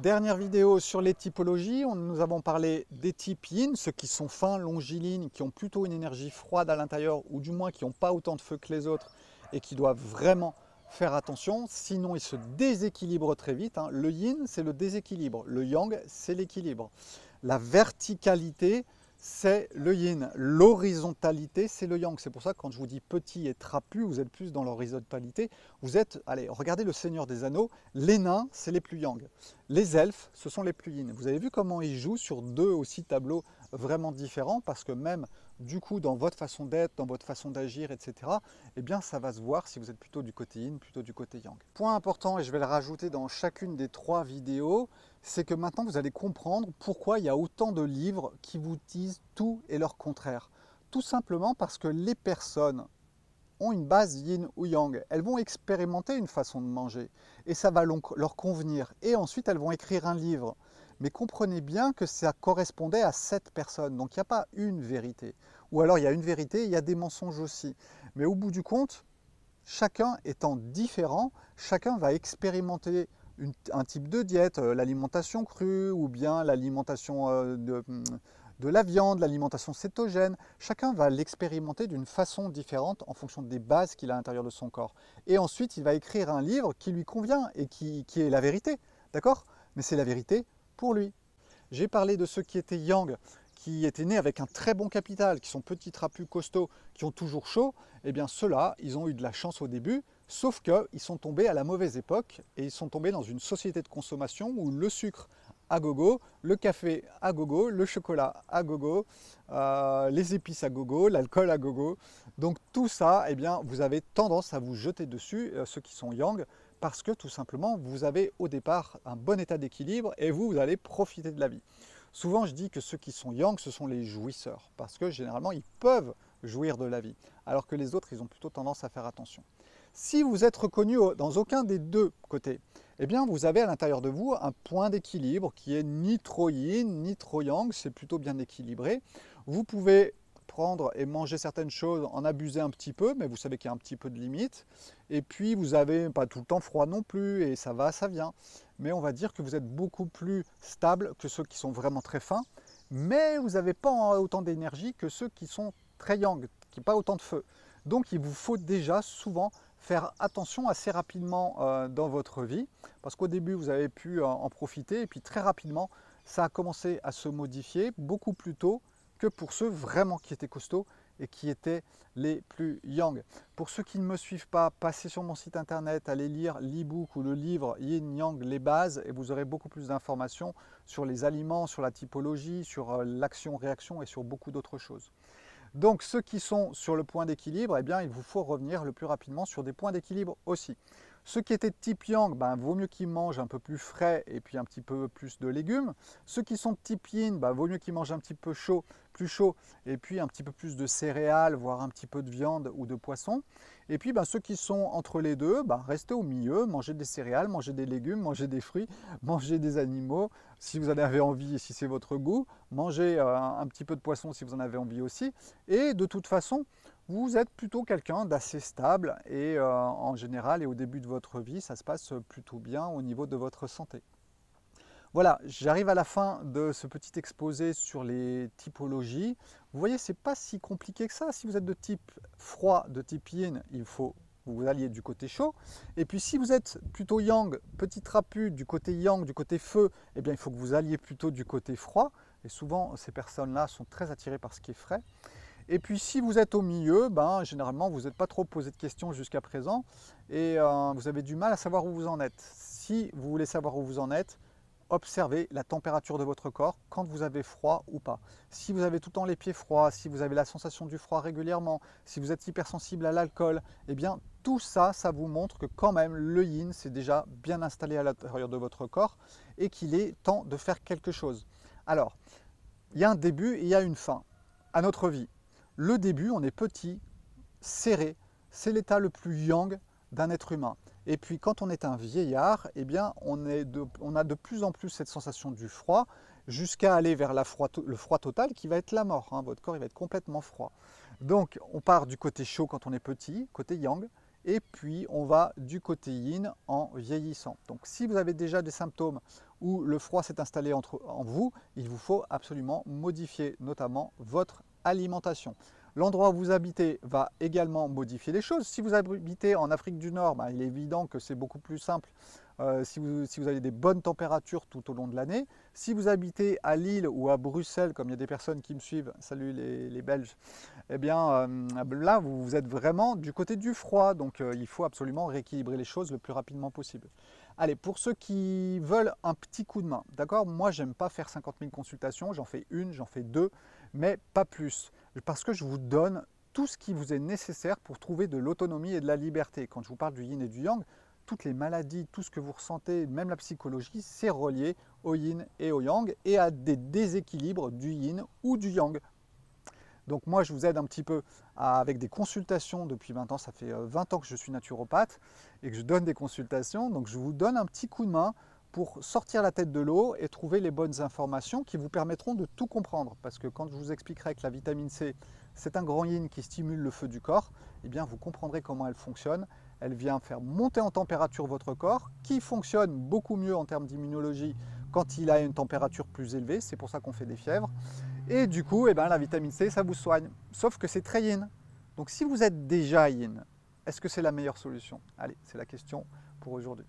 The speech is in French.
Dernière vidéo sur les typologies, nous avons parlé des types yin, ceux qui sont fins, longilignes, qui ont plutôt une énergie froide à l'intérieur, ou du moins qui n'ont pas autant de feu que les autres, et qui doivent vraiment faire attention, sinon ils se déséquilibrent très vite. Le yin, c'est le déséquilibre, le yang, c'est l'équilibre. La verticalité, c'est le yin. L'horizontalité, c'est le yang. C'est pour ça que quand je vous dis petit et trapu, vous êtes plus dans l'horizontalité. Vous êtes, allez, regardez le Seigneur des Anneaux, les nains, c'est les plus yang. Les elfes, ce sont les plus yin. Vous avez vu comment ils jouent sur deux aussi tableaux vraiment différents, parce que même du coup dans votre façon d'être, dans votre façon d'agir, etc., eh bien ça va se voir si vous êtes plutôt du côté yin, plutôt du côté yang. Point important, et je vais le rajouter dans chacune des 3 vidéos, c'est que maintenant vous allez comprendre pourquoi il y a autant de livres qui vous disent tout et leur contraire. Tout simplement parce que les personnes ont une base yin ou yang. Elles vont expérimenter une façon de manger et ça va leur convenir. Et ensuite, elles vont écrire un livre. Mais comprenez bien que ça correspondait à 7 personnes. Donc, il n'y a pas une vérité. Ou alors, il y a une vérité, il y a des mensonges aussi. Mais au bout du compte, chacun étant différent, chacun va expérimenter un type de diète, l'alimentation crue ou bien l'alimentation de la viande, l'alimentation cétogène. Chacun va l'expérimenter d'une façon différente en fonction des bases qu'il a à l'intérieur de son corps. Et ensuite, il va écrire un livre qui lui convient et qui est la vérité. D'accord? Mais c'est la vérité pour lui. J'ai parlé de ceux qui étaient yang, qui étaient nés avec un très bon capital, qui sont petits, trapus, costauds, qui ont toujours chaud. Eh bien, ceux-là, ils ont eu de la chance au début, sauf qu'ils sont tombés à la mauvaise époque et ils sont tombés dans une société de consommation où le sucre à gogo, le café à gogo, le chocolat à gogo, les épices à gogo, l'alcool à gogo. Donc tout ça, eh bien, vous avez tendance à vous jeter dessus, ceux qui sont yang, parce que tout simplement, vous avez au départ un bon état d'équilibre et vous allez profiter de la vie. Souvent, je dis que ceux qui sont yang, ce sont les jouisseurs, parce que généralement, ils peuvent jouir de la vie, alors que les autres, ils ont plutôt tendance à faire attention. Si vous êtes reconnu dans aucun des deux côtés, eh bien vous avez à l'intérieur de vous un point d'équilibre qui est ni trop yin, ni trop yang, c'est plutôt bien équilibré. Vous pouvez prendre et manger certaines choses, en abuser un petit peu, mais vous savez qu'il y a un petit peu de limite. Et puis vous n'avez pas tout le temps froid non plus, et ça va, ça vient. Mais on va dire que vous êtes beaucoup plus stable que ceux qui sont vraiment très fins, mais vous n'avez pas autant d'énergie que ceux qui sont très yang, qui n'ont pas autant de feu. Donc il vous faut déjà souvent faire attention assez rapidement dans votre vie, parce qu'au début vous avez pu en profiter, et puis très rapidement ça a commencé à se modifier beaucoup plus tôt que pour ceux vraiment qui étaient costauds et qui étaient les plus yang. Pour ceux qui ne me suivent pas, passez sur mon site internet, allez lire l'e-book ou le livre Yin Yang, les bases, et vous aurez beaucoup plus d'informations sur les aliments, sur la typologie, sur l'action-réaction et sur beaucoup d'autres choses. Donc ceux qui sont sur le point d'équilibre, eh bien, il vous faut revenir le plus rapidement sur des points d'équilibre aussi. Ceux qui étaient de type yang, vaut mieux qu'ils mangent un peu plus frais et puis un petit peu plus de légumes. Ceux qui sont de type yin, vaut mieux qu'ils mangent un petit peu chaud, plus chaud, et puis un petit peu plus de céréales, voire un petit peu de viande ou de poisson. Et puis ceux qui sont entre les deux, restez au milieu, mangez des céréales, mangez des légumes, mangez des fruits, mangez des animaux si vous en avez envie et si c'est votre goût, mangez un petit peu de poisson si vous en avez envie aussi. Et de toute façon, vous êtes plutôt quelqu'un d'assez stable et en général et au début de votre vie, ça se passe plutôt bien au niveau de votre santé. Voilà, j'arrive à la fin de ce petit exposé sur les typologies. Vous voyez, c'est pas si compliqué que ça. Si vous êtes de type froid, de type yin, il faut que vous alliez du côté chaud. Et puis si vous êtes plutôt yang, petit trapu, du côté yang, du côté feu, eh bien il faut que vous alliez plutôt du côté froid. Et souvent, ces personnes-là sont très attirées par ce qui est frais. Et puis si vous êtes au milieu, généralement vous n'êtes pas trop posé de questions jusqu'à présent et vous avez du mal à savoir où vous en êtes. Si vous voulez savoir où vous en êtes, observez la température de votre corps quand vous avez froid ou pas. Si vous avez tout le temps les pieds froids, si vous avez la sensation du froid régulièrement, si vous êtes hypersensible à l'alcool, eh bien tout ça, ça vous montre que quand même le yin s'est déjà bien installé à l'intérieur de votre corps et qu'il est temps de faire quelque chose. Alors, il y a un début et il y a une fin à notre vie. Le début, on est petit, serré, c'est l'état le plus yang d'un être humain. Et puis quand on est un vieillard, eh bien, on a de plus en plus cette sensation du froid, jusqu'à aller vers le froid total qui va être la mort. Votre corps il va être complètement froid. Donc on part du côté chaud quand on est petit, côté yang, et puis on va du côté yin en vieillissant. Donc si vous avez déjà des symptômes où le froid s'est installé en vous, il vous faut absolument modifier notamment votre alimentation. L'endroit où vous habitez va également modifier les choses. Si vous habitez en Afrique du Nord, il est évident que c'est beaucoup plus simple si vous avez des bonnes températures tout au long de l'année. Si vous habitez à Lille ou à Bruxelles, comme il y a des personnes qui me suivent, salut les Belges, eh bien là vous êtes vraiment du côté du froid, donc il faut absolument rééquilibrer les choses le plus rapidement possible. Allez, pour ceux qui veulent un petit coup de main, d'accord, moi j'aime pas faire 50 000 consultations, j'en fais une, j'en fais deux, mais pas plus, parce que je vous donne tout ce qui vous est nécessaire pour trouver de l'autonomie et de la liberté. Quand je vous parle du yin et du yang, toutes les maladies, tout ce que vous ressentez, même la psychologie, c'est relié au yin et au yang et à des déséquilibres du yin ou du yang. Donc moi, je vous aide un petit peu avec des consultations depuis 20 ans. Ça fait 20 ans que je suis naturopathe et que je donne des consultations. Donc je vous donne un petit coup de main pour sortir la tête de l'eau et trouver les bonnes informations qui vous permettront de tout comprendre. Parce que quand je vous expliquerai que la vitamine C, c'est un grand yin qui stimule le feu du corps, eh bien vous comprendrez comment elle fonctionne. Elle vient faire monter en température votre corps, qui fonctionne beaucoup mieux en termes d'immunologie quand il a une température plus élevée. C'est pour ça qu'on fait des fièvres. Et du coup, la vitamine C, ça vous soigne. Sauf que c'est très yin. Donc si vous êtes déjà yin, est-ce que c'est la meilleure solution? Allez, c'est la question pour aujourd'hui.